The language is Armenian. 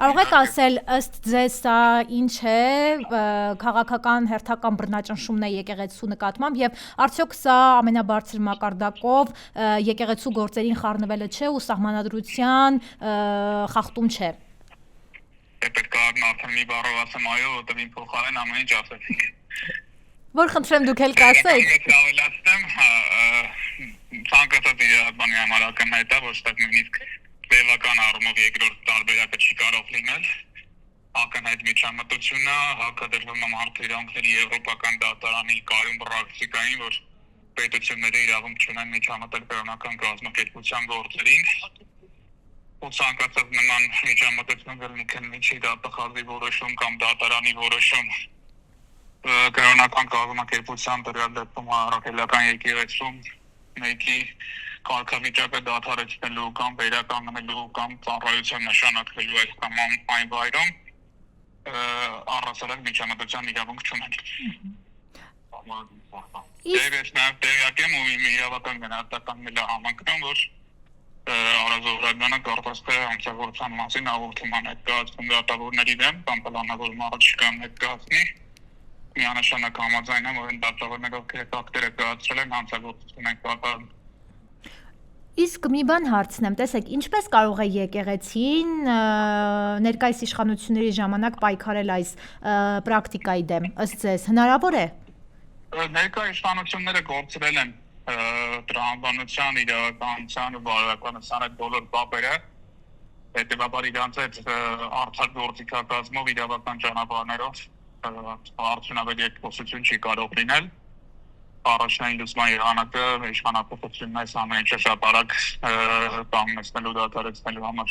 Կարող եք ասել ըստ ձեզ սա ինչ է, քաղաքական հերթական բռնաճնշումն է եկեղեցու նկատմամբ եւ արդյոք սա ամենաբարձր մակարդակով եկեղեցու գործերին խառնվելը չէ ու սահմանադրության խախտում չէ։ Պետք է արդեն մի բառով ասեմ այո, որտեղ իմ փոխարեն ամեն ինչ ասեցիք։ Որ խնդրեմ դուք էլ կասեք։ Ավելացնեմ, ցանկացած իրավաբանի համար ակնհայտ է, որ ստեղ նույնիսկ տևական առումով երկրորդ տարբերակը չի կարող լինել, ակնհայտ միջամտությունը, հակադրվում է մարդու իրավունքների եվրոպական դատարանի կարճ պրակտիկային, որ պետությունները իրավունք չունեն միջամտել կրոնական կազմակերպության գործերին, ու ցանկացած նման միջամտություն կլինի քննիչի դատախազի որոշում կամ դատարանի որոշում կրոնական կազմակերպության դրյալ դեպքում առաքելական եկեղեցում մեկի կարգավիճակը դադարեցնելու կամ վերականգնելու կամ ծառայության նշանակվելու այս կամ այն վայրում առասարակ միջամտության իրավունք չունեն։ Ես նաև տեղյակ եմ ու իմ իրավական գնահատականն է համընկնում, որ Արազօրյանը կարծես թե հանցագործության մասին հաղորդում է ներկայացնում դատավորների դեմ կամ պլանավորում առաջիկա ներկայացնի։ Միանշանակ համաձայն եմ, որ դատավորներով քրեքակտերը կայացրել են հանցագործություն են կատարում։ Իսկ մի բան հարցնեմ, տեսեք, ինչպես կարող է եկեղեցին ներկայիս իշխանությունների ժամանակ պայքարել այս պրակտիկայի դեմ, ըստ ձեզ, հնարավոր է։ Ներկայ իշխանությունները գործրել են տրամաբանության, իրավականության ու բարոյականության այդ բոլոր կապերը, հետևաբար իրանց այդ արդար գործիքակազմով իրավական ճանապարհներով արդյունավետ երկխոսություն չի կարող լինել։ Առաջնային լուսման եղանակը իշխանապետությունն այս ամեն ինչը շատ արագ կանգնեցնելու դադարեցնելու համար։